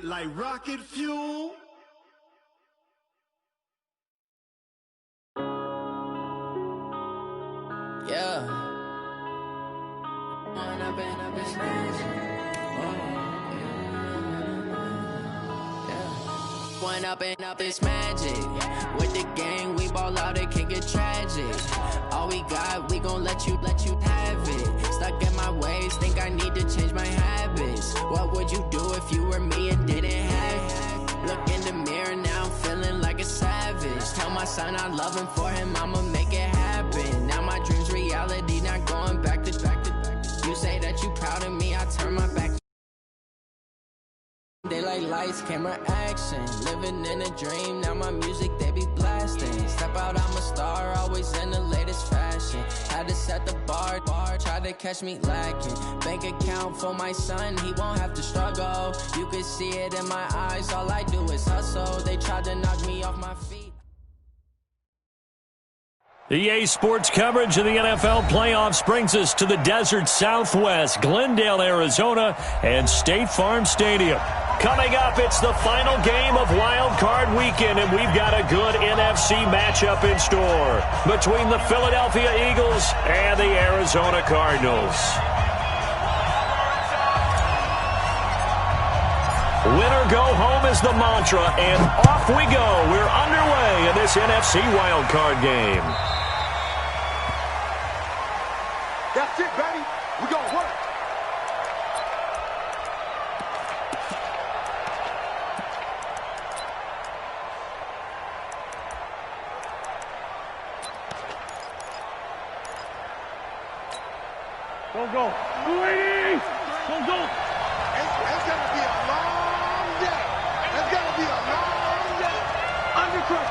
like rocket fuel. Yeah. One up and up, it's magic. With the gang, we ball out, it can get tragic. All we got, we gon' let you have it. Stuck in my ways, think I need to change my habits. What would you do if you were me and didn't have it? Look in the mirror, now I'm feeling like a savage. Tell my son I love him, for him I'ma make it happen. Now my dream's reality, not going back to. You say that you proud of me, I turn my back. Daylight lights, camera action. Living in a dream, now my music they be blasting. Step out, I'm a star, always in the latest fashion. Had to set the bar, try to catch me lacking. Bank account for my son, he won't have to struggle. You can see it in my eyes, all I do is hustle. They tried to knock me off my feet. EA Sports coverage of the NFL playoffs brings us to the desert Southwest, Glendale, Arizona, and State Farm Stadium. Coming up, it's the final game of Wild Card Weekend, and we've got a good NFC matchup in store between the Philadelphia Eagles and the Arizona Cardinals. Win or go home is the mantra, and off we go. We're underway in this NFC Wild Card game. That's it, baby. We gonna work. Go. Ladies! Go. It's gonna be a long day. It's gonna be a long day. Undercut.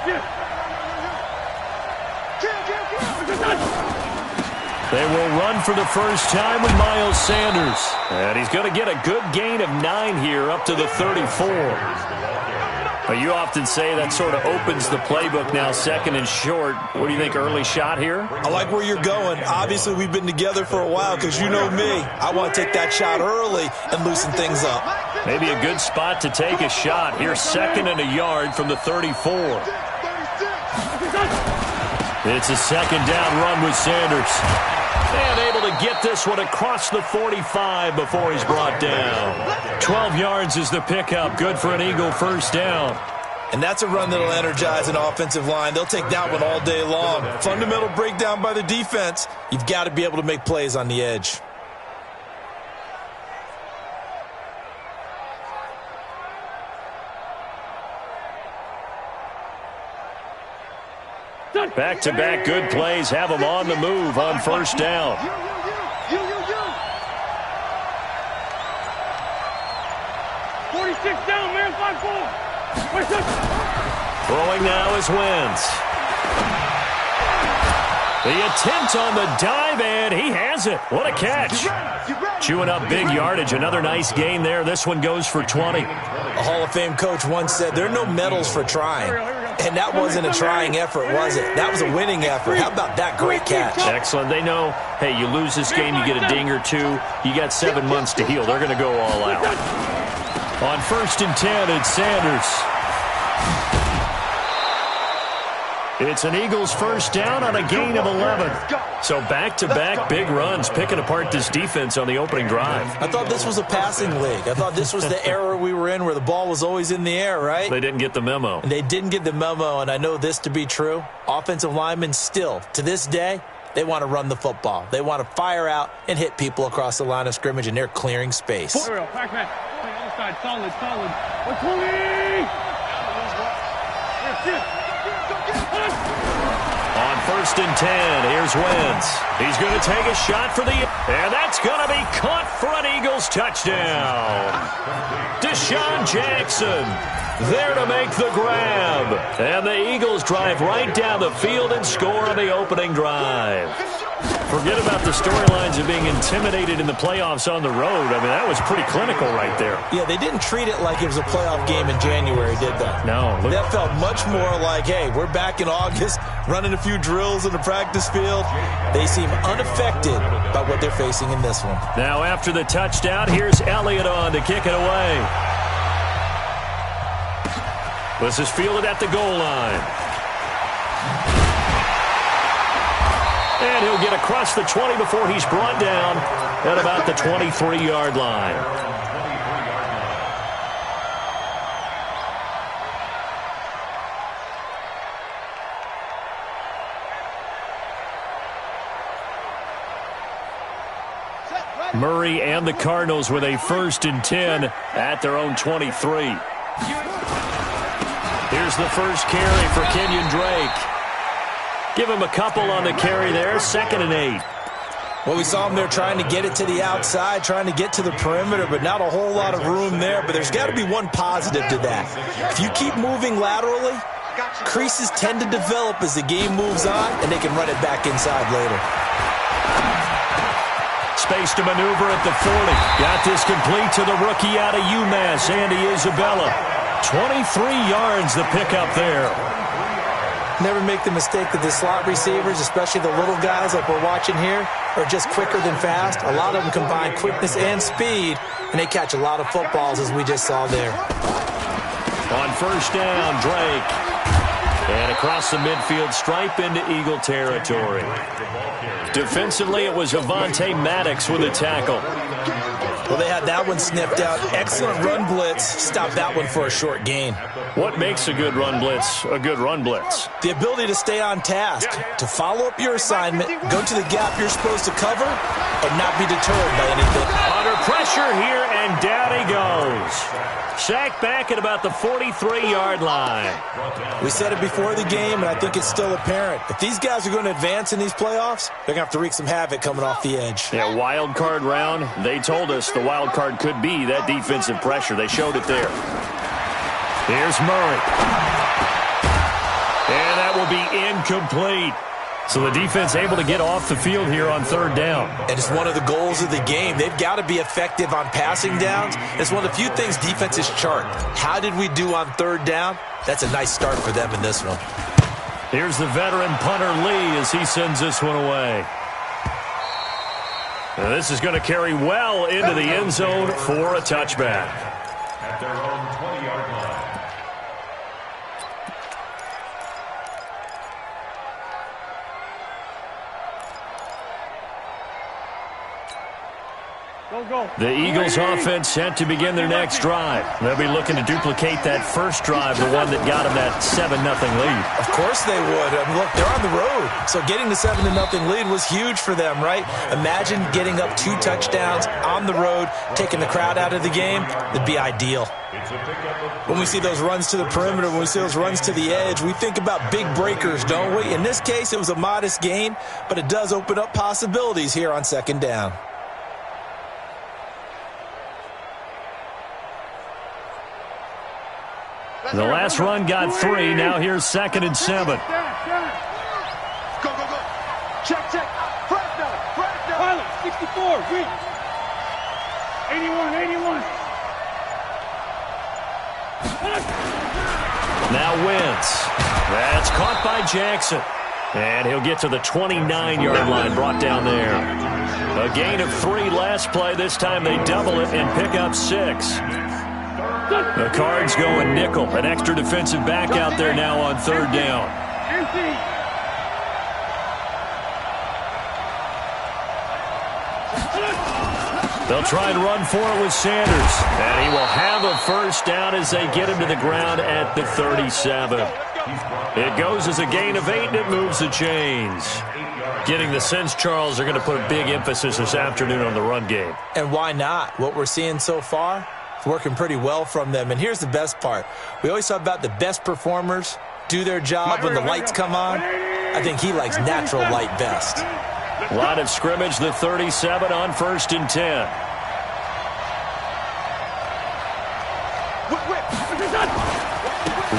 Yes. They will run for the first time with Miles Sanders. And he's going to get a good gain of 9 here up to the 34. But you often say that sort of opens the playbook now, second and short. What do you think, early shot here? I like where you're going. Obviously, we've been together for a while because you know me. I want to take that shot early and loosen things up. Maybe a good spot to take a shot. Here's second and a yard from the 34. It's a second down run with Sanders. And able to get this one across the 45 before he's brought down. 12 yards is the pickup. Good for an Eagle first down. And that's a run that'll energize an offensive line. They'll take that one all day long. Fundamental breakdown by the defense. You've got to be able to make plays on the edge. Back-to-back good plays have them on the move on first down. 46 down, man, 5-4. Throwing now is Wentz. The attempt on the dive, and he has it. What a catch. Chewing up big yardage. Another nice gain there. This one goes for 20. A Hall of Fame coach once said there are no medals for trying. And that wasn't a trying effort, was it? That was a winning effort. How about that great catch? Excellent. They know, hey, you lose this game, you get a ding or two. You got 7 months to heal. They're going to go all out. On first and 10, it's Sanders. It's an Eagles first down on a gain of 11. So back-to-back big runs, picking apart this defense on the opening drive. I thought this was a passing league. I thought this was the era we were in where the ball was always in the air, right? They didn't get the memo. And they didn't get the memo, and I know this to be true. Offensive linemen still, to this day, they want to run the football. They want to fire out and hit people across the line of scrimmage, and they're clearing space. Pac-Man. Outside, solid. 120! On first and 10, here's Wentz. He's going to take a shot for the... And that's going to be caught for an Eagles touchdown. Deshaun Jackson there to make the grab. And the Eagles drive right down the field and score on the opening drive. Forget about the storylines of being intimidated in the playoffs on the road. I mean, that was pretty clinical right there. Yeah, they didn't treat it like it was a playoff game in January, did they? No. That felt much more like, hey, we're back in August. running a few drills in the practice field. They seem unaffected by what they're facing in this one. Now after the touchdown, here's Elliott on to kick it away. This is fielded at the goal line. And he'll get across the 20 before he's brought down at about the 23-yard line. Murray and the Cardinals with a 1st and 10 at their own 23. Here's the first carry for Kenyon Drake. Give him a couple on the carry there, 2nd and 8. Well, we saw him there trying to get it to the outside, trying to get to the perimeter, but not a whole lot of room there. But there's got to be one positive to that. If you keep moving laterally, creases tend to develop as the game moves on, and they can run it back inside later. Space to maneuver at the 40. Got this complete to the rookie out of UMass, Andy Isabella. 23 yards the pickup there. Never make the mistake that the slot receivers, especially the little guys like we're watching here, are just quicker than fast. A lot of them combine quickness and speed, and they catch a lot of footballs, as we just saw there. On 1st down, Drake. And across the midfield stripe into Eagle territory. Defensively, it was Avonte Maddox with a tackle. Well, they had that one sniffed out. Excellent run blitz. Stopped that one for a short gain. What makes a good run blitz a good run blitz? The ability to stay on task, to follow up your assignment, go to the gap you're supposed to cover, and not be deterred by anything. Under pressure here, and down he goes. Sacked back at about the 43-yard line. We said it before the game, and I think it's still apparent. If these guys are going to advance in these playoffs, they're going to have to wreak some havoc coming off the edge. Yeah, wild card round. They told us the wild card could be that defensive pressure. They showed it there. Here's Murray. And that will be incomplete. So the defense able to get off the field here on 3rd down. And it's one of the goals of the game. They've got to be effective on passing downs. It's one of the few things defenses chart. How did we do on 3rd down? That's a nice start for them in this one. Here's the veteran punter Lee as he sends this one away. Now this is going to carry well into the end zone for a touchback. At their own 20-yard line. The Eagles offense set to begin their next drive. They'll be looking to duplicate that first drive, the one that got them that 7-0 lead. Of course they would. I mean, look, they're on the road. So getting the 7-0 lead was huge for them, right? Imagine getting up 2 touchdowns on the road, taking the crowd out of the game. It'd be ideal. When we see those runs to the perimeter, when we see those runs to the edge, we think about big breakers, don't we? In this case, it was a modest gain, but it does open up possibilities here on 2nd down. The last run got 3. Now here's 2nd and 7. Go, go, go. Check. Fresno. Pilot, 64. Reach. 81. Now Wentz. That's caught by Jackson. And he'll get to the 29-yard line, brought down there. A gain of 3 last play. This time they double it and pick up 6. The Cards going nickel. An extra defensive back out there now on 3rd down. They'll try and run for it with Sanders. And he will have a 1st down as they get him to the ground at the 37. It goes as a gain of 8, and it moves the chains. Getting the sense, Charles, they're going to put a big emphasis this afternoon on the run game. And why not? What we're seeing so far, it's working pretty well from them. And here's the best part. We always talk about the best performers do their job when the lights come on. I think he likes natural light best. Line of scrimmage, the 37 on 1st and 10.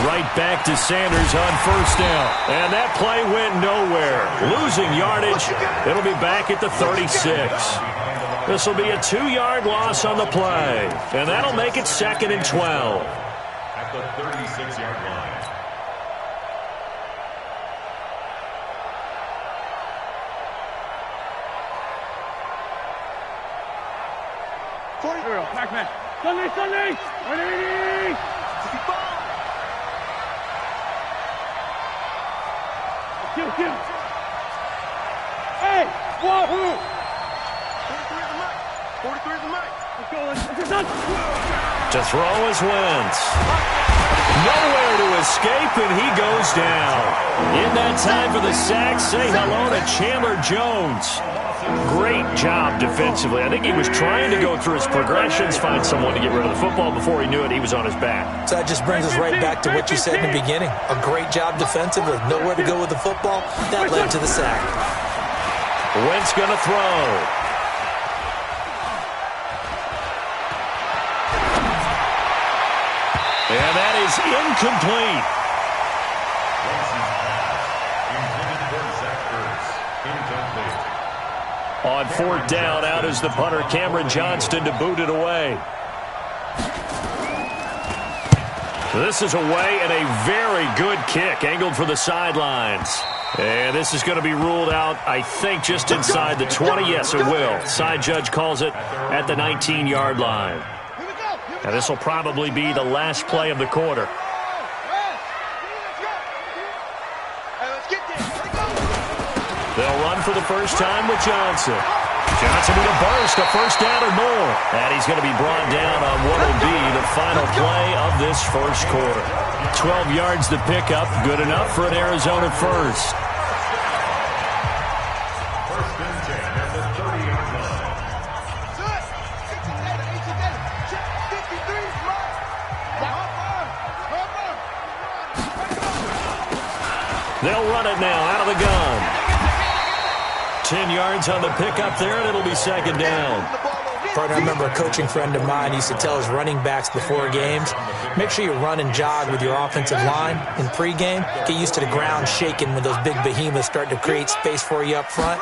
Right back to Sanders on 1st down. And that play went nowhere. Losing yardage. It'll be back at the 36. This will be a 2-yard loss on the play. And that'll make it 2nd and 12. At the 36-yard line. Back, man. Sunday. Ready. 55. Kill. Hey, what? 43 is the mic. Let's go. Let's go. To throw is Wentz. Nowhere to escape, and he goes down. In that time for the sack, say hello to Chandler Jones. Great job defensively. I think he was trying to go through his progressions, find someone to get rid of the football. Before he knew it, he was on his back. So that just brings us right back to what you said in the beginning. A great job defensively. Nowhere to go with the football. That led to the sack. Wentz going to throw. And that is incomplete. On fourth down, out is the punter, Cameron Johnston, to boot it away. This is away, and a very good kick, angled for the sidelines. And this is going to be ruled out, I think, just inside the 20. Yes, it will. Side judge calls it at the 19-yard line. And this will probably be the last play of the quarter. They'll run for the first time with Johnson. Johnson with a burst, a first down or more. And he's going to be brought down on what will be the final play of this first quarter. 12 yards to pick up, good enough for an Arizona first. They'll run it now out of the gun. 10 yards on the pickup there, and it'll be second down. Partner, I remember a coaching friend of mine used to tell his running backs before games, make sure you run and jog with your offensive line in pregame. Get used to the ground shaking when those big behemoths start to create space for you up front.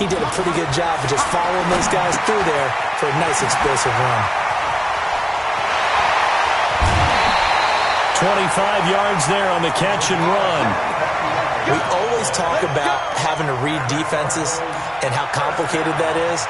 He did a pretty good job of just following those guys through there for a nice explosive run. 25 yards there on the catch and run. We always talk about having to read defenses and how complicated that is.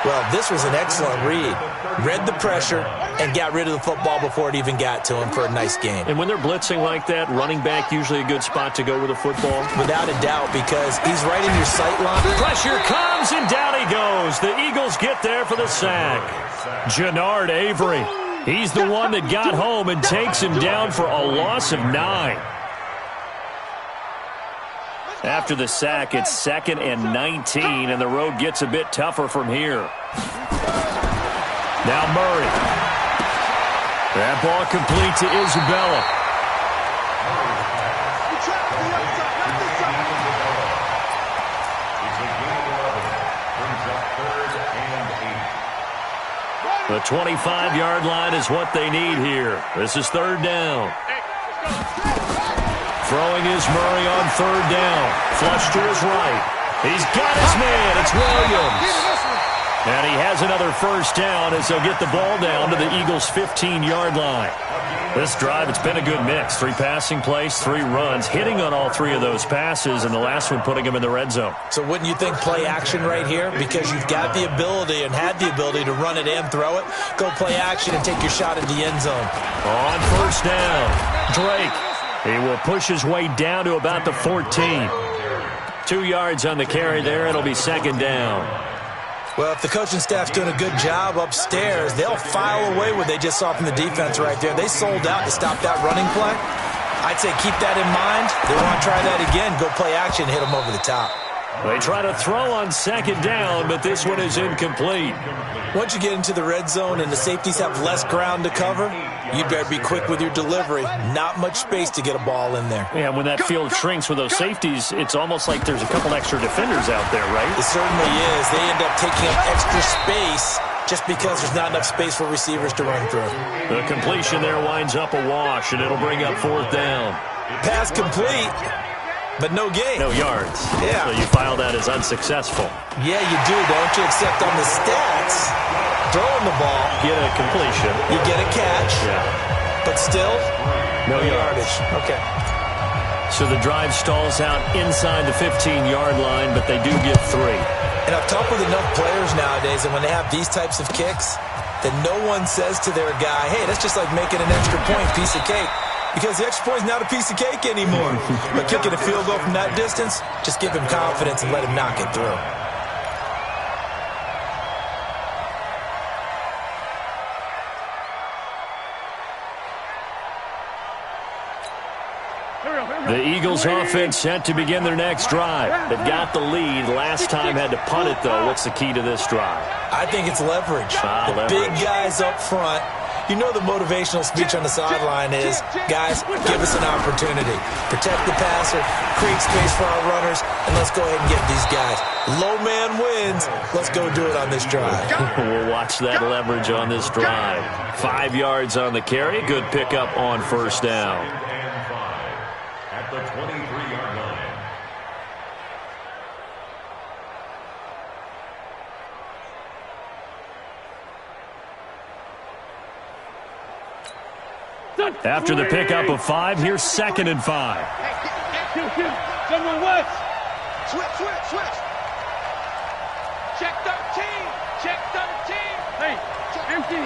Well, this was an excellent read. Read the pressure and got rid of the football before it even got to him for a nice game. And when they're blitzing like that, running back usually a good spot to go with the football? Without a doubt, because he's right in your sight line. Pressure comes, and down he goes. The Eagles get there for the sack. Jannard Avery. He's the one that got home and takes him down for a loss of 9. After the sack, it's 2nd and 19, and the road gets a bit tougher from here. Now Murray. That ball complete to Isabella. The 25-yard line is what they need here. This is third down. Throwing is Murray on third down. Flush to his right. He's got his man. It's Williams. And he has another first down as they'll get the ball down to the Eagles' 15-yard line. This drive, it's been a good mix. 3 passing plays, 3 runs, hitting on all 3 of those passes, and the last one putting him in the red zone. So wouldn't you think play action right here? Because you've got the ability and had the ability to run it and throw it. Go play action and take your shot at the end zone. On first down, Drake. He will push his way down to about the 14. 2 yards on the carry there. It'll be second down. Well, if the coaching staff's doing a good job upstairs, they'll file away what they just saw from the defense right there. They sold out to stop that running play. I'd say keep that in mind. They want to try that again. Go play action and hit them over the top. They try to throw on second down, but this one is incomplete. Once you get into the red zone and the safeties have less ground to cover, you better be quick with your delivery. Not much space to get a ball in there. Yeah, when that field shrinks with those safeties, it's almost like there's a couple extra defenders out there, right? It certainly is. They end up taking up extra space just because there's not enough space for receivers to run through. The completion there winds up a wash, and it'll bring up fourth down. Pass complete, but no gain. No yards. Yeah. So you file that as unsuccessful. Yeah, you do, don't you? Except on the stats, throwing the ball, Get a completion. you get a catch, Yeah. but still, No yardage. Okay. So the drive stalls out inside the 15-yard line, but they do get 3. And I've talked with enough players nowadays, and when they have these types of kicks, that no one says to their guy, hey, that's just like making an extra point, piece of cake. Because the extra point is not a piece of cake anymore. But kicking a field goal from that distance, just give him confidence and let him knock it through. The Eagles offense set to begin their next drive. They've got the lead. Last time had to punt it, though. What's the key to this drive? I think it's leverage. The leverage. Big guys up front. You know the motivational speech on the sideline is, guys, give us an opportunity. Protect the passer, create space for our runners, and let's go ahead and get these guys. Low man wins. Let's go do it on this drive. We'll watch that leverage on this drive. 5 yards on the carry. Good pickup on first down. At the 23-yard line. After the pickup of 5, here's 2nd and 5. Someone west. Switch. Check 13. Check 13. Hey, empty.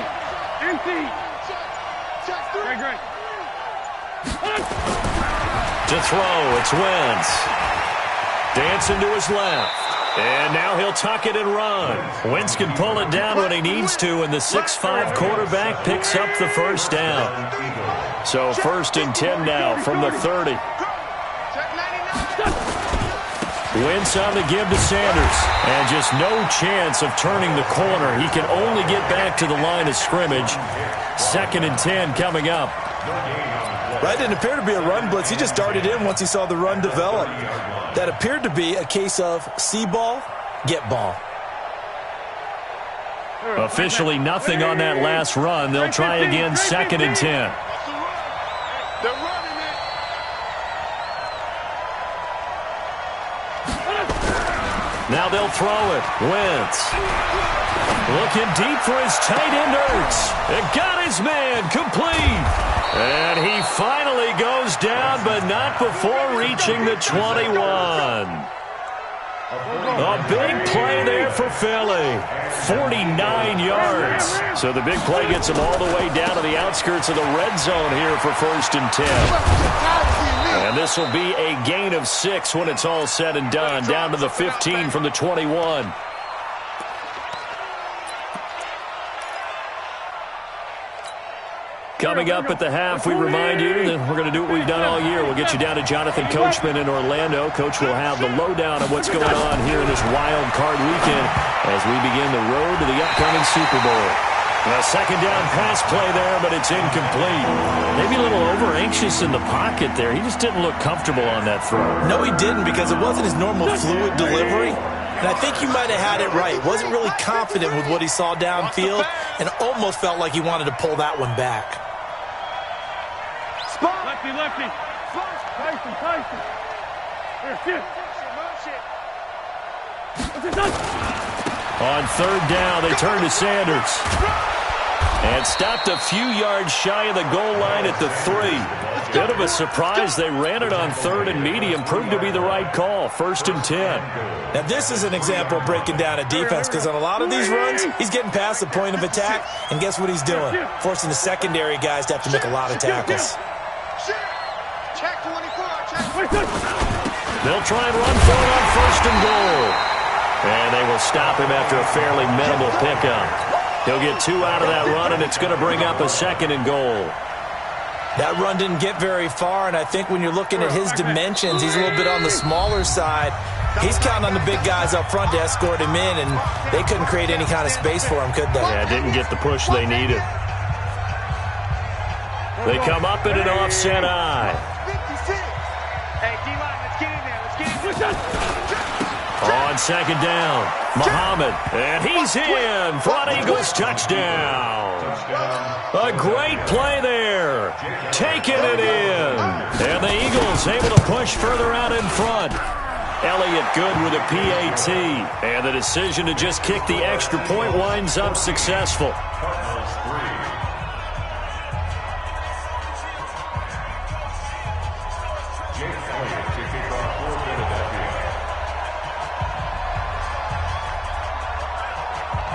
Check 3. Great. To throw, it's Wentz. Dancing to his left. And now he'll tuck it and run. Wentz can pull it down when he needs to, and the 6'5 quarterback picks up the first down. So 1st and 10 now from the 30. Wentz on the give to Sanders. And just no chance of turning the corner. He can only get back to the line of scrimmage. 2nd and 10 coming up. Right, didn't appear to be a run blitz. He just darted in once he saw the run develop. That appeared to be a case of see ball, get ball. Officially nothing on that last run. They'll try again 2nd and 10. They're running it. Now they'll throw it. Wentz. Looking deep for his tight end Ertz. It got his man complete. And he finally goes down, but not before reaching the 21. A big play there for Philly. 49 yards. So the big play gets him all the way down to the outskirts of the red zone here for 1st and 10. And this will be a gain of 6 when it's all said and done. Down to the 15 from the 21. Coming up at the half, we remind you that we're going to do what we've done all year. We'll get you down to Jonathan Coachman in Orlando. Coach will have the lowdown of what's going on here in this wild card weekend as we begin the road to the upcoming Super Bowl. A 2nd down pass play there, but it's incomplete. Maybe a little over-anxious in the pocket there. He just didn't look comfortable on that throw. No, he didn't, because it wasn't his normal fluid delivery. And I think you might have had it right. Wasn't really confident with what he saw downfield and almost felt like he wanted to pull that one back. Lefty. Tyson. Here, On 3rd down, they turn to Sanders. And stopped a few yards shy of the goal line at the 3. Bit of a surprise. They ran it on 3rd and medium. Proved to be the right call. 1st and 10. Now, this is an example of breaking down a defense, because on a lot of these runs, he's getting past the point of attack, and guess what he's doing? Forcing the secondary guys to have to make a lot of tackles. Check 24. They'll try and run for it on 1st and goal. And they will stop him after a fairly minimal pickup. He'll get 2 out of that run, and it's going to bring up a 2nd and goal. That run didn't get very far, and I think when you're looking at his dimensions, he's a little bit on the smaller side. He's counting on the big guys up front to escort him in, and they couldn't create any kind of space for him, could they? Yeah, didn't get the push they needed. They come up in an offset eye. Hey, D-line, let's get in there. On 2nd down, Muhammad, and he's in for an Eagles touchdown. A great play there, taking it in. And the Eagles able to push further out in front. Elliott good with a PAT. And the decision to just kick the extra point winds up successful.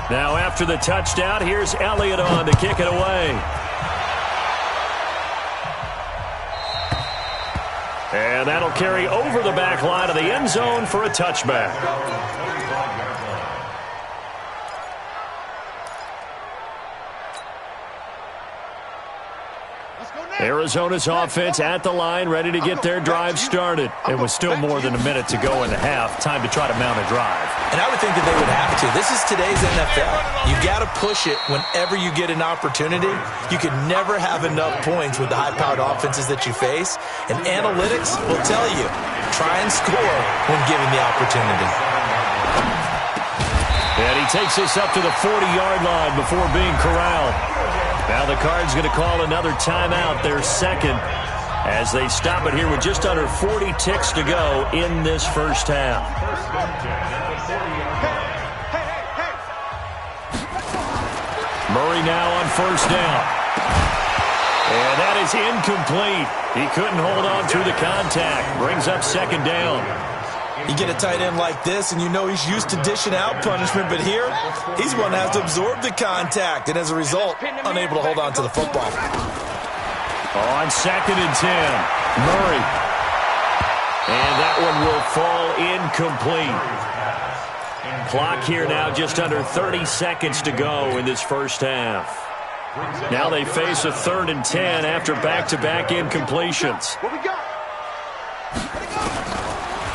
Now after the touchdown, here's Elliott on to kick it away. And that'll carry over the back line of the end zone for a touchback. Arizona's offense at the line, ready to get their drive started. It was still more than a minute to go in the half. Time to try to mount a drive. And I would think that they would have to. This is today's NFL. You've got to push it whenever you get an opportunity. You can never have enough points with the high-powered offenses that you face. And analytics will tell you, try and score when given the opportunity. And he takes this up to the 40-yard line before being corralled. Now the Cards going to call another timeout, their second, as they stop it here with just under 40 ticks to go in this first half. Murray now on first down. And that is incomplete. He couldn't hold on through the contact. Brings up second down. You get a tight end like this, and you know he's used to dishing out punishment, but here, he's one that has to absorb the contact, and as a result, unable to hold on to the football. On second and 10, Murray. And that one will fall incomplete. Clock here now just under 30 seconds to go in this first half. Now they face a 3rd and 10 after back-to-back incompletions.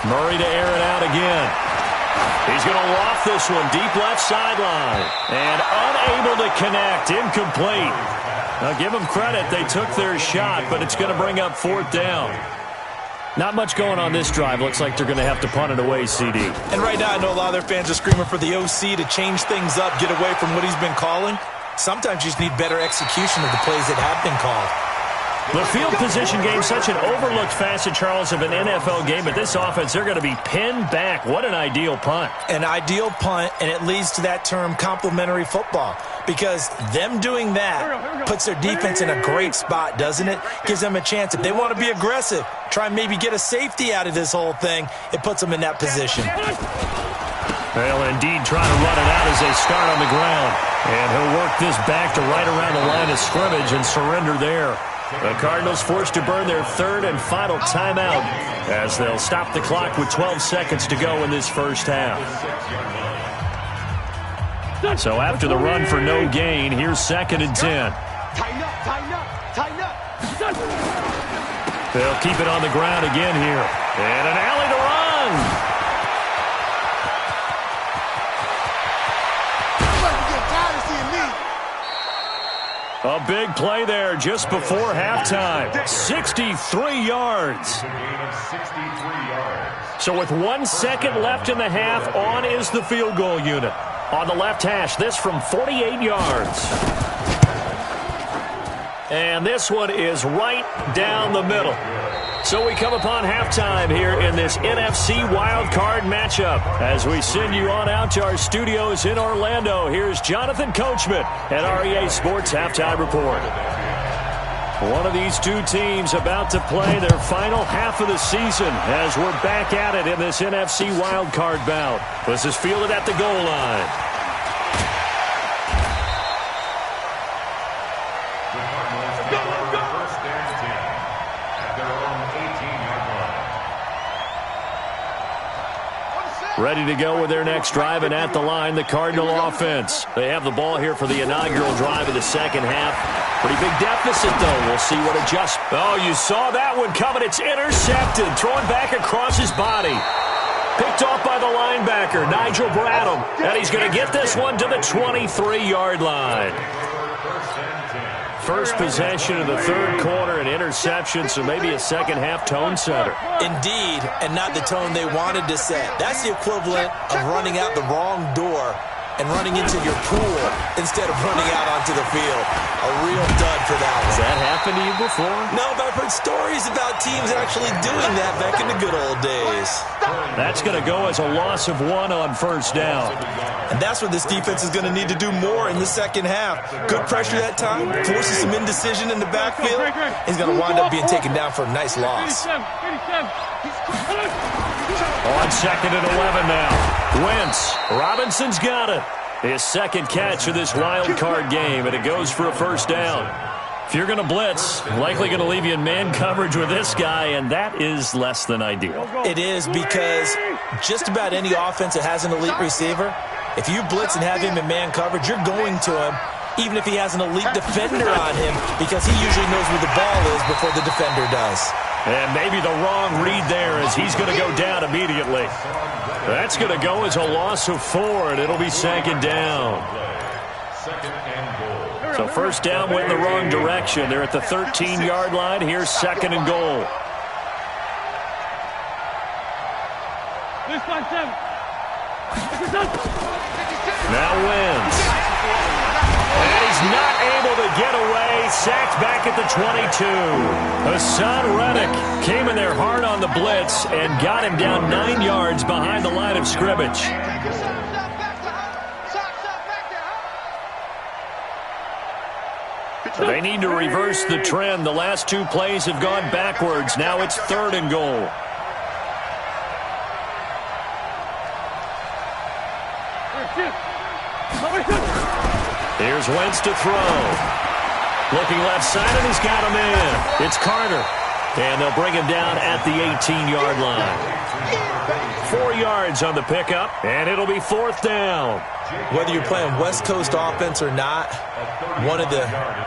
Murray to air it out again. He's going to loft this one deep left sideline. And unable to connect. Incomplete. Now give them credit. They took their shot, but it's going to bring up 4th down. Not much going on this drive. Looks like they're going to have to punt it away, CD. And right now I know a lot of their fans are screaming for the OC to change things up, get away from what he's been calling. Sometimes you just need better execution of the plays that have been called. The field position game, such an overlooked facet, Charles, of an NFL game. But this offense, they're going to be pinned back. What an ideal punt. An ideal punt, and it leads to that term complementary football. Because them doing that puts their defense in a great spot, doesn't it? Gives them a chance. If they want to be aggressive, try and maybe get a safety out of this whole thing, it puts them in that position. They'll indeed try to run it out as they start on the ground. And he'll work this back to right around the line of scrimmage and surrender there. The Cardinals forced to burn their 3rd and final timeout as they'll stop the clock with 12 seconds to go in this first half. So after the run for no gain, here's 2nd and 10. Tighten up. They'll keep it on the ground again here. And an alley to run. A big play there just before halftime. 63 yards. So with 1 second left in the half, on is the field goal unit. On the left hash, this from 48 yards. And this one is right down the middle. So we come upon halftime here in this NFC wildcard matchup. As we send you on out to our studios in Orlando, here's Jonathan Coachman at REA Sports Halftime Report. One of these two teams about to play their final half of the season as we're back at it in this NFC wildcard bout. This is fielded at the goal line. Ready to go with their next drive, and at the line, the Cardinal offense. They have the ball here for the inaugural drive of the second half. Pretty big deficit, though. We'll see what adjusts. Oh, you saw that one coming. It's intercepted. Throwing back across his body. Picked off by the linebacker, Nigel Bradham. And he's going to get this one to the 23-yard line. First possession of the third quarter, an interception, so maybe a second-half tone setter. Indeed, and not the tone they wanted to set. That's the equivalent of running out the wrong door and running into your pool instead of running out onto the field. A real dud for that one. Has that happened to you before? No, but I've heard stories about teams actually doing that back in the good old days. That's going to go as a loss of 1 on first down. And that's what this defense is going to need to do more in the second half. Good pressure that time, forces some indecision in the backfield. He's going to wind up being taken down for a nice loss. On second and 11 now. Wentz. Robinson's got it. His second catch of this wild card game, and it goes for a first down. If you're going to blitz, likely going to leave you in man coverage with this guy, and that is less than ideal. It is, because just about any offense that has an elite receiver, if you blitz and have him in man coverage, you're going to him, even if he has an elite defender on him, because he usually knows where the ball is before the defender does. And maybe the wrong read there, as he's going to go down immediately. That's going to go as a loss of 4, and it'll be second down. So first down went in the wrong direction. They're at the 13-yard line. Here's second and goal. Now wins. And he's not able to get away. Sacked back at the 22. Hassan Reddick came in there hard on the blitz and got him down 9 yards behind the line of scrimmage. They need to reverse the trend. The last 2 plays have gone backwards. Now it's third and goal. Here's Wentz to throw. Looking left side, and he's got him in. It's Carter. And they'll bring him down at the 18-yard line. 4 yards on the pickup, and it'll be fourth down. Whether you're playing West Coast offense or not, one of the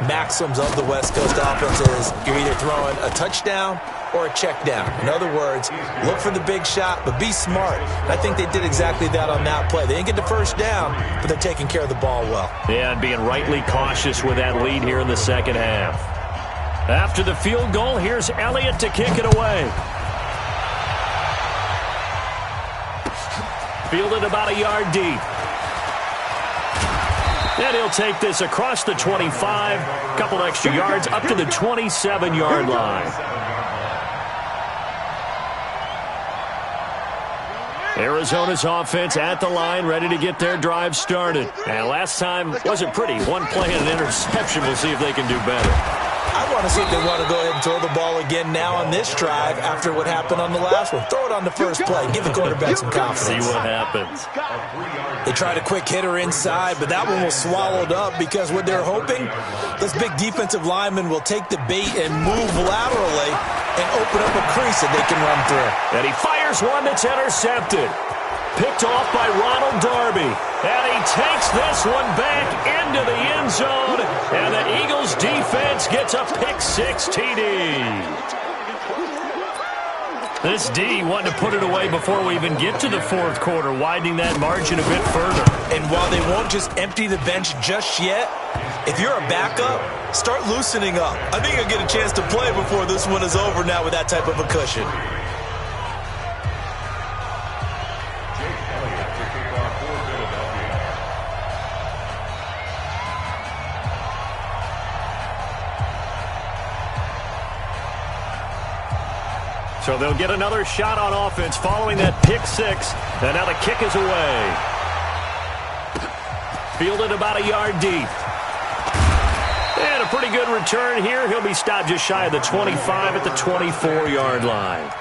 maxims of the West Coast offense is you're either throwing a touchdown or a check down. In other words, look for the big shot, but be smart. And I think they did exactly that on that play. They didn't get the first down, but they're taking care of the ball well. Yeah, and being rightly cautious with that lead here in the second half. After the field goal, here's Elliott to kick it away. Fielded about a yard deep. And he'll take this across the 25, a couple extra yards, up to the 27-yard line. Arizona's offense at the line, ready to get their drive started. And last time wasn't pretty. One play and an interception. We'll see if they can do better. I want to see if they want to go ahead and throw the ball again now on this drive after what happened on the last one. Throw it on the first play. Give the quarterback some confidence. See what happens. They tried a quick hitter inside, but that one was swallowed up because what they're hoping, this big defensive lineman will take the bait and move laterally and open up a crease that they can run through. And he fires one that's intercepted. Picked off by Ronald Darby. And he takes this one back into the end zone. And the Eagles defense gets a pick-6 TD. This D wanting to put it away before we even get to the fourth quarter, widening that margin a bit further. And while they won't just empty the bench just yet, if you're a backup, start loosening up. I think you'll get a chance to play before this one is over now with that type of a cushion. So they'll get another shot on offense following that pick-6. And now the kick is away. Fielded about a yard deep. And a pretty good return here. He'll be stopped just shy of the 25 at the 24-yard line.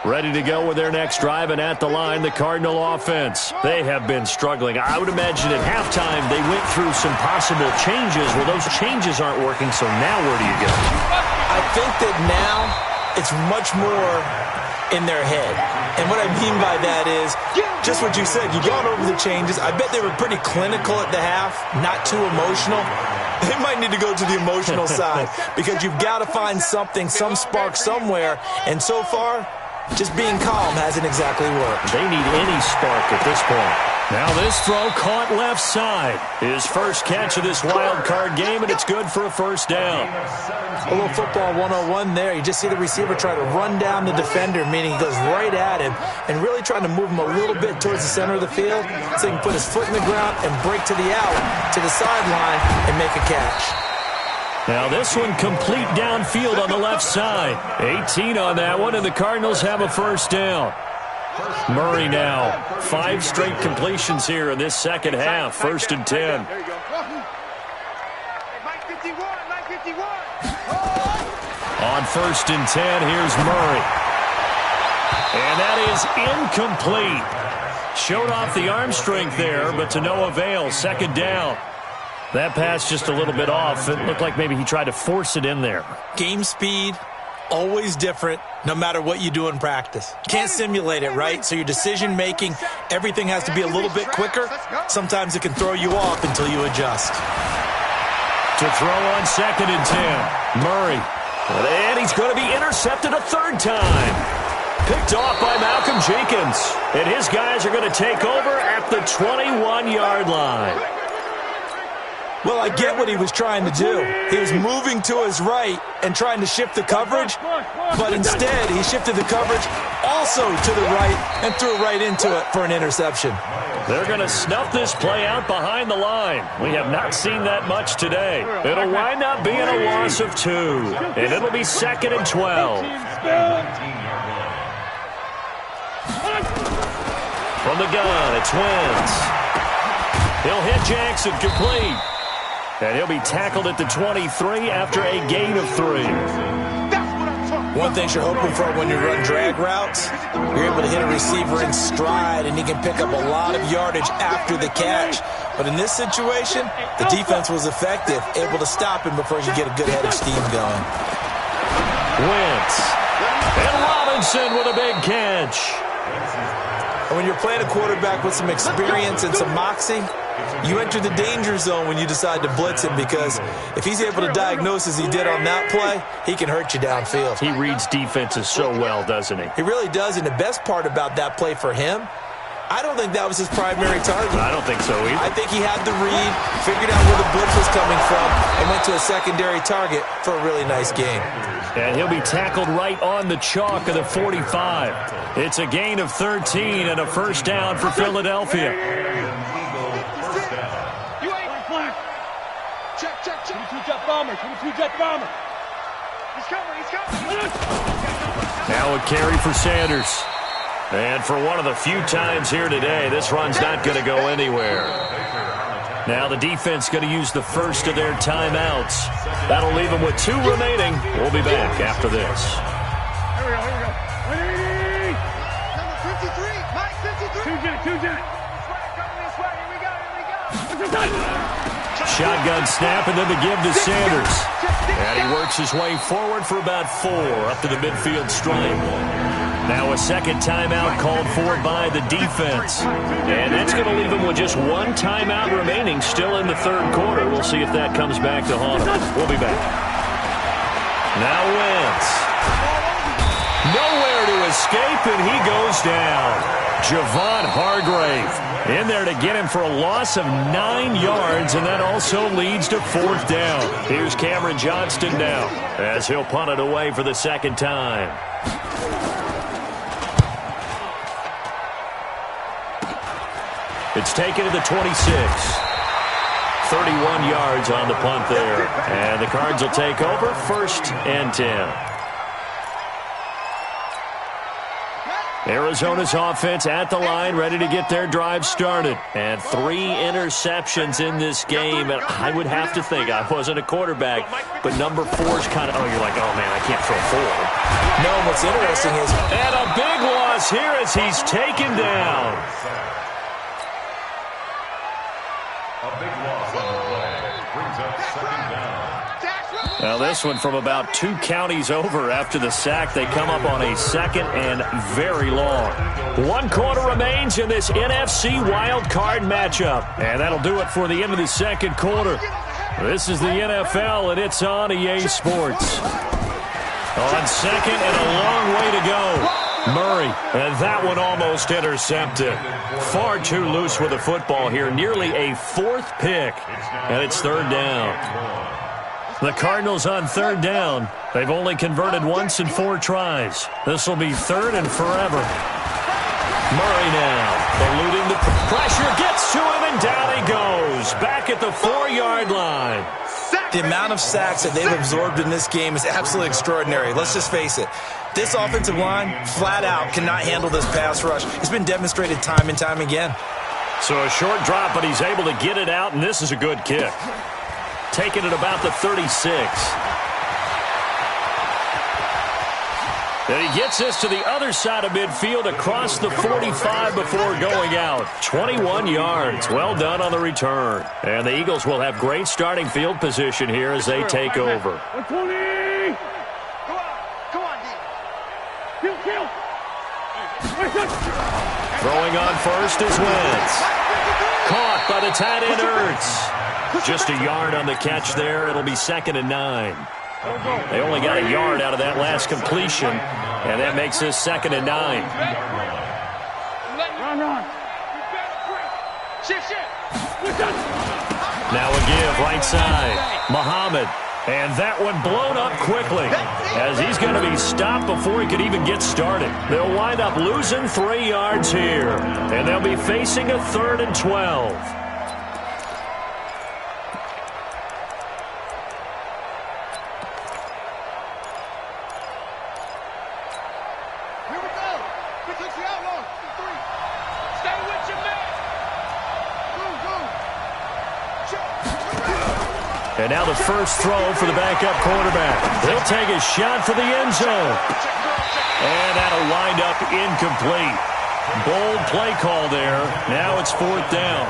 Ready to go with their next drive, and at the line, the Cardinal offense. They have been struggling. I would imagine at halftime they went through some possible changes. Well, those changes aren't working, so now where do you go? I think that now it's much more in their head. And what I mean by that is just what you said. You've gone over the changes. I bet they were pretty clinical at the half, not too emotional. They might need to go to the emotional side because you've got to find something, some spark somewhere. And so far, just being calm hasn't exactly worked. They need any spark at this point. Now this throw caught left side. His first catch of this wild card game, and it's good for a first down. A little football 101 there. You just see the receiver try to run down the defender, meaning he goes right at him and really trying to move him a little bit towards the center of the field so he can put his foot in the ground and break to the out, to the sideline, and make a catch. Now this one complete downfield on the left side. 18 on that one, and the Cardinals have a first down. Murray now. 5 straight completions here in this second half. First and 10. There you go. Mike 51, Mike 51. On 1st and 10, here's Murray. And that is incomplete. Showed off the arm strength there, but to no avail. 2nd down. That pass just a little bit off. It looked like maybe he tried to force it in there. Game speed, always different, no matter what you do in practice. Can't simulate it, right? So your decision-making, everything has to be a little bit quicker. Sometimes it can throw you off until you adjust. To throw on 2nd and 10. Murray. And he's going to be intercepted a 3rd time. Picked off by Malcolm Jenkins. And his guys are going to take over at the 21-yard line. Well, I get what he was trying to do. He was moving to his right and trying to shift the coverage, but instead he shifted the coverage also to the right and threw right into it for an interception. They're going to snuff this play out behind the line. We have not seen that much today. It'll wind up being a loss of 2, and it'll be 2nd and 12. From the gun, it's Wentz. He'll hit Jackson complete. And he'll be tackled at the 23 after a gain of 3. One thing you're hoping for when you run drag routes, you're able to hit a receiver in stride, and he can pick up a lot of yardage after the catch. But in this situation, the defense was effective, able to stop him before he could get a good head of steam going. Wentz. And Robinson with a big catch. And when you're playing a quarterback with some experience and some moxie, you enter the danger zone when you decide to blitz him, because if he's able to diagnose as he did on that play, he can hurt you downfield. He reads defenses so well, doesn't he? He really does, and the best part about that play for him, I don't think that was his primary target. I don't think so either. I think he had the read, figured out where the blitz was coming from, and went to a secondary target for a really nice gain. And he'll be tackled right on the chalk of the 45. It's a gain of 13 and a 1st down for Philadelphia. Now a carry for Sanders. And for one of the few times here today, this run's not going to go anywhere. Now the defense going to use the first of their timeouts. That'll leave them with 2 remaining. We'll be back after this. Here we go. Number 53, Mike 53. 2 jet. Here we go. Shotgun snap, and then the give to Sanders. And he works his way forward for about 4 up to the midfield stripe. Now a 2nd timeout called for by the defense. And that's going to leave him with just 1 timeout remaining still in the 3rd quarter. We'll see if that comes back to haunt him. We'll be back. Now Wentz. Nowhere to escape, and he goes down. Javon Hargrave in there to get him for a loss of 9 yards, and that also leads to 4th down. Here's Cameron Johnston now as he'll punt it away for the 2nd time. It's taken to the 26. 31 yards on the punt there. And the Cards will take over 1st and 10. Arizona's offense at the line, ready to get their drive started. And 3 interceptions in this game. And I would have to think, I wasn't a quarterback, but number 4's kind of, you're like, oh, man, I can't throw 4. No, what's interesting is... And a big loss here as he's taken down. A big loss on the play. Brings up 2nd down. Now this one from about 2 counties over after the sack. They come up on a 2nd and very long. 1 quarter remains in this NFC wild card matchup. And that'll do it for the end of the 2nd quarter. This is the NFL, and it's on EA Sports. On 2nd and a long way to go. Murray, and that one almost intercepted. Far too loose with the football here. Nearly a 4th pick, and it's 3rd down. The Cardinals on 3rd down. They've only converted once in 4 tries. This will be 3rd and forever. Murray now, eluding the pressure, gets to him, and down he goes. Back at the 4-yard line. The amount of sacks that they've absorbed in this game is absolutely extraordinary. Let's just face it. This offensive line, flat out, cannot handle this pass rush. It's been demonstrated time and time again. So a short drop, but he's able to get it out, and this is a good kick. Taking it about the 36. And he gets this to the other side of midfield across the 45 before going out. 21 yards. Well done on the return. And the Eagles will have great starting field position here as they take over. 120! Come on, D. Kill! Throwing on first is Wentz. Caught by the tight end Ertz. Just a yard on the catch there. It'll be 2nd and 9. They only got a yard out of that last completion, and that makes this 2nd and 9. Run. Now a give right side. Muhammad. And that one blown up quickly as he's going to be stopped before he could even get started. They'll wind up losing 3 yards here, and they'll be facing a 3rd and 12. And now the first throw for the backup quarterback. He'll take a shot for the end zone. And that'll wind up incomplete. Bold play call there. Now it's 4th down.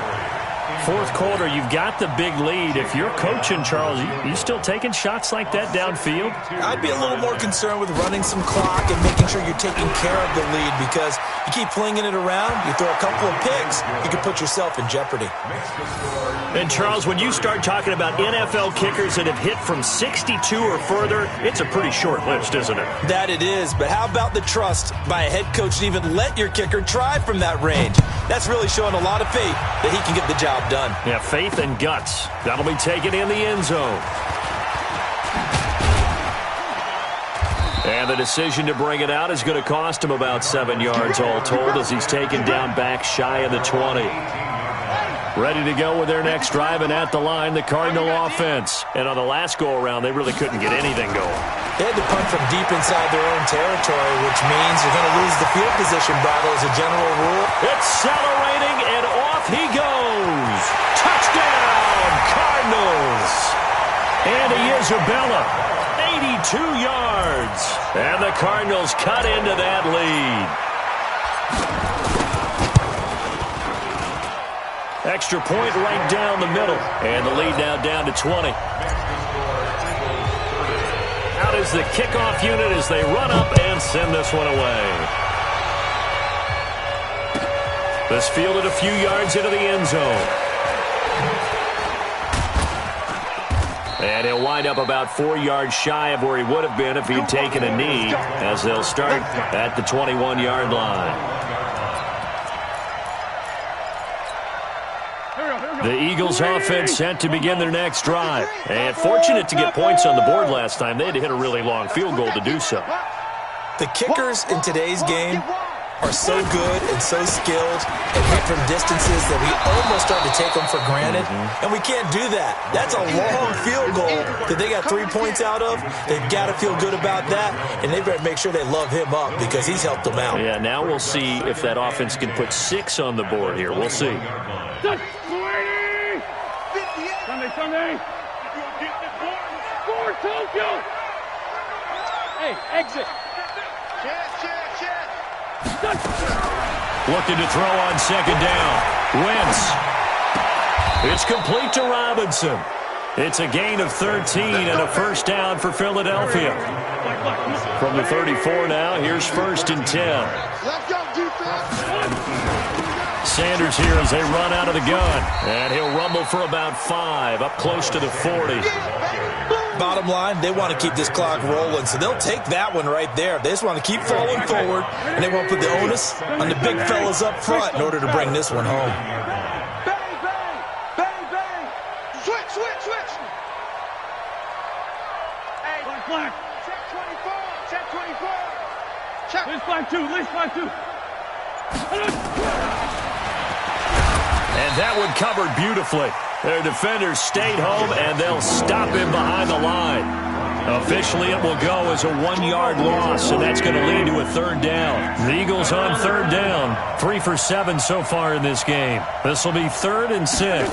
4th quarter, you've got the big lead. If you're coaching, Charles, you still taking shots like that downfield? I'd be a little more concerned with running some clock and making sure you're taking care of the lead, because you keep flinging it around, you throw a couple of picks, you can put yourself in jeopardy. And, Charles, when you start talking about NFL kickers that have hit from 62 or further, it's a pretty short list, isn't it? That it is, but how about the trust by a head coach to even let your kicker try from that range? That's really showing a lot of faith that he can get the job done. Yeah, faith and guts. That'll be taken in the end zone. And the decision to bring it out is going to cost him about 7 yards all told as he's taken down back shy of the 20. Ready to go with their next drive, and at the line, the Cardinal offense. And on the last go-around, they really couldn't get anything going. They had to punt from deep inside their own territory, which means you're going to lose the field position battle as a general rule. Accelerating, and off he goes. Touchdown, Cardinals. Andy Isabella, 82 yards. And the Cardinals cut into that lead. Extra point right down the middle. And the lead now down to 20. Out is the kickoff unit as they run up and send this one away. This fielded a few yards into the end zone. And he'll wind up about 4 yards shy of where he would have been if he'd taken a knee, as they'll start at the 21-yard line. The Eagles offense set to begin their next drive. And fortunate to get points on the board last time. They had to hit a really long field goal to do so. The kickers in today's game are so good and so skilled and hit from distances that we almost start to take them for granted. And we can't do that. That's a long field goal that they got 3 points out of. They've got to feel good about that. And they better make sure they love him up because he's helped them out. Yeah, now we'll see if that offense can put 6 on the board here. We'll see. Sunday. Score, Tokyo. Hey, exit. Looking to throw on 2nd down. Wentz. It's complete to Robinson. It's a gain of 13 and a first down for Philadelphia. From the 34 now, here's 1st and 10. Let's go, defense. Sanders here as they run out of the gun. And he'll rumble for about 5, up close to the 40. Bottom line, they want to keep this clock rolling, so they'll take that one right there. They just want to keep falling forward, and they want to put the onus on the big fellas up front in order to bring this one home. Bang, bang, bang, bang. Switch. Hey, Flag. check 24. Check. Least flag 2. And that one covered beautifully. Their defenders stayed home, and they'll stop him behind the line. Officially, it will go as a 1-yard loss, and that's going to lead to a 3rd down. The Eagles on 3rd down, 3 for 7 so far in this game. This will be 3rd and 6.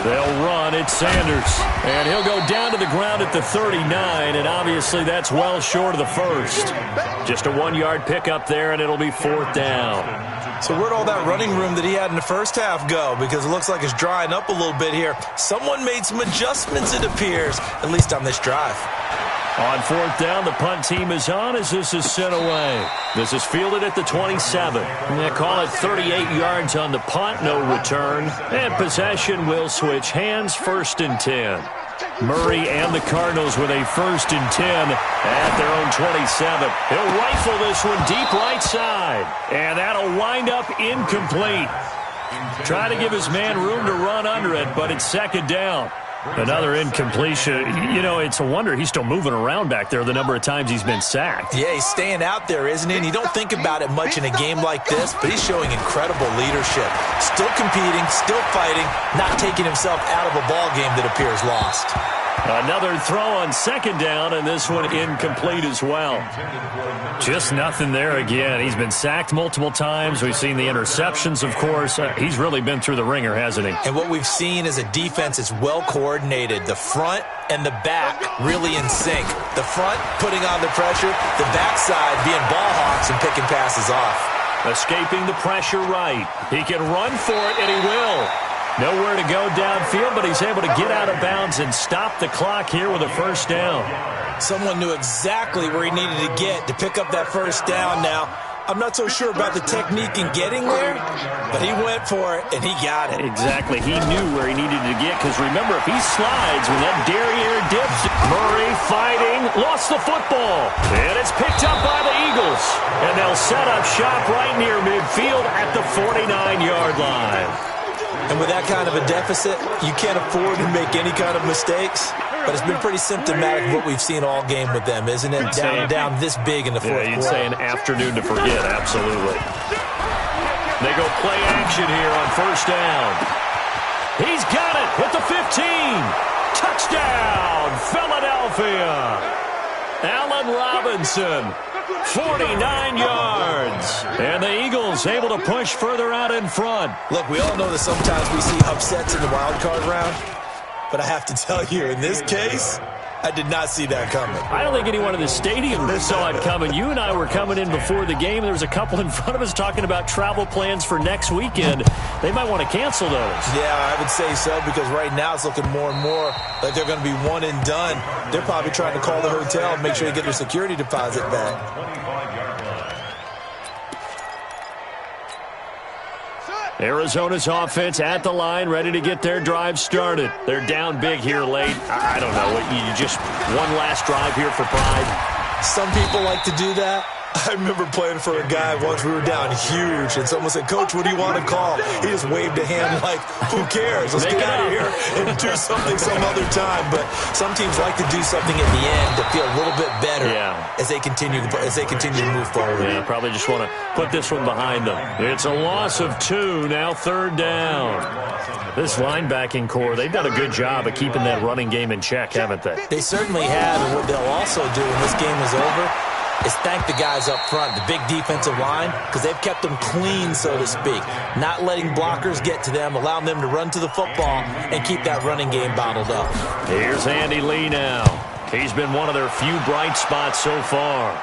They'll run. It's Sanders. And he'll go down to the ground at the 39, and obviously that's well short of the first. Just a 1-yard pickup there, and it'll be 4th down. So where'd all that running room that he had in the first half go? Because it looks like it's drying up a little bit here. Someone made some adjustments, it appears, at least on this drive. On 4th down, the punt team is on as this is sent away. This is fielded at the 27. They call it 38 yards on the punt, no return. And possession will switch hands, 1st and 10. Murray and the Cardinals with a 1st and 10 at their own 27. He'll rifle this one deep right side. And that'll wind up incomplete. Try to give his man room to run under it, but it's 2nd down. Another incompletion. You know, it's a wonder he's still moving around back there the number of times he's been sacked. Yeah, he's staying out there, isn't he? And you don't think about it much in a game like this, but he's showing incredible leadership. Still competing, still fighting, not taking himself out of a ball game that appears lost. Another throw on 2nd down, and this one incomplete as well. Just nothing there again. He's been sacked multiple times. We've seen the interceptions, of course. He's really been through the ringer, hasn't he? And what we've seen is a defense that's well coordinated. The front and the back really in sync. The front putting on the pressure, the backside being ball hawks and picking passes off. Escaping the pressure right. He can run for it, and he will. Nowhere to go downfield, but he's able to get out of bounds and stop the clock here with a 1st down. Someone knew exactly where he needed to get to pick up that 1st down now. I'm not so sure about the technique in getting there, but he went for it, and he got it. Exactly. He knew where he needed to get, because remember, if he slides when that derriere dips, Murray fighting, lost the football, and it's picked up by the Eagles. And they'll set up shop right near midfield at the 49-yard line. And with that kind of a deficit, you can't afford to make any kind of mistakes. But it's been pretty symptomatic of what we've seen all game with them, isn't it? Down this big in the fourth quarter. You'd say an afternoon to forget, absolutely. They go play action here on 1st down. He's got it with the 15. Touchdown, Philadelphia. Allen Robinson, 49 yards. And the Eagles able to push further out in front. Look, we all know that sometimes we see upsets in the wild card round. But I have to tell you, in this case, I did not see that coming. I don't think anyone in the stadium saw it coming. You and I were coming in before the game. There was a couple in front of us talking about travel plans for next weekend. They might want to cancel those. Yeah, I would say so, because right now it's looking more and more like they're going to be one and done. They're probably trying to call the hotel and make sure they get their security deposit back. Arizona's offense at the line, ready to get their drive started. They're down big here late. I don't know. You just one last drive here for pride. Some people like to do that. I remember playing for a guy once. We were down huge, and someone said, "Coach, what do you want to call?" He just waved a hand like, "Who cares? Let's get out of here and do something some other time." But some teams like to do something at the end to feel a little bit better as they continue to move forward. Yeah, probably just want to put this one behind them. It's a loss of 2, now 3rd down. This linebacking core, they've done a good job of keeping that running game in check, haven't they? They certainly have, and what they'll also do when this game is over is thank the guys up front, the big defensive line, because they've kept them clean, so to speak. Not letting blockers get to them, allowing them to run to the football and keep that running game bottled up. Here's Andy Lee now. He's been one of their few bright spots so far.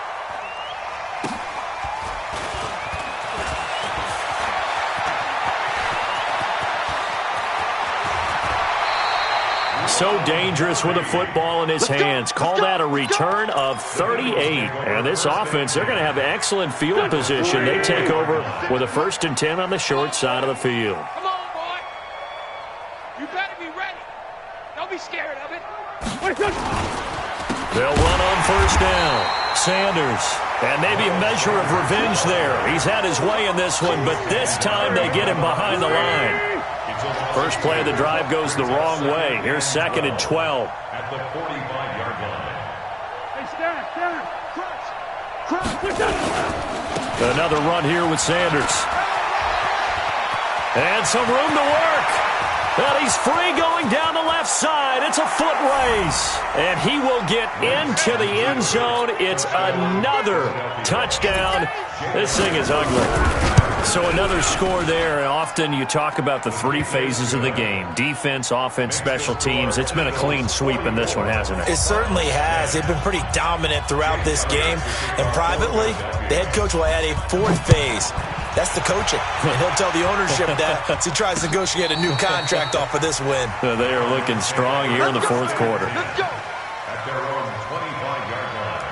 So dangerous with a football in his hands. Call that a return of 38. And this offense, they're going to have excellent field position. They take over with a 1st and 10 on the short side of the field. Come on, boy. You better be ready. Don't be scared of it. They'll run on 1st down. Sanders. And maybe a measure of revenge there. He's had his way in this one, but this time they get him behind the line. First play of the drive goes the wrong way. Here's 2nd and 12. At the 45-yard line. Hey, stand. Crunch. Another run here with Sanders. And some room to work. And he's free going down the left side. It's a foot race. And he will get into the end zone. It's another touchdown. This thing is ugly. So another score there. Often you talk about the three phases of the game: defense, offense, special teams. It's been a clean sweep in this one, hasn't it? It certainly has. They've been pretty dominant throughout this game. And privately, the head coach will add a fourth phase. That's the coaching. And he'll tell the ownership that as he tries to negotiate a new contract off of this win. They are looking strong here in the fourth quarter. At their own 25-yard line.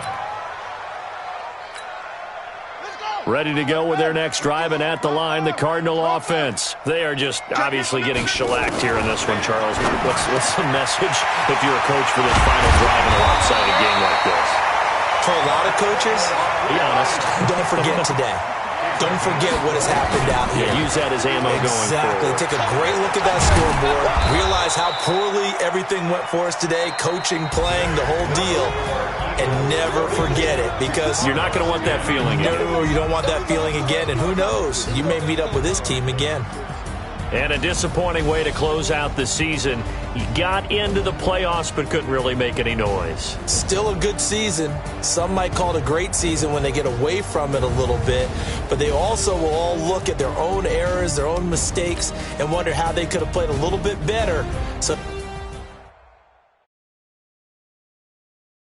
Ready to go with their next drive, and at the line, the Cardinal offense. They are just obviously getting shellacked here in this one, Charles. What's the message if you're a coach for this final drive in a lopsided game like this? For a lot of coaches, be honest, don't forget today. Don't forget what has happened out here. Yeah, use that as ammo going forward. Exactly. Take a great look at that scoreboard. Realize how poorly everything went for us today. Coaching, playing, the whole deal. And never forget it, because you're not going to want that feeling again. No, you don't want that feeling again. And who knows? You may meet up with this team again. And a disappointing way to close out the season. He got into the playoffs but couldn't really make any noise. Still a good season. Some might call it a great season when they get away from it a little bit. But they also will all look at their own errors, their own mistakes, and wonder how they could have played a little bit better. So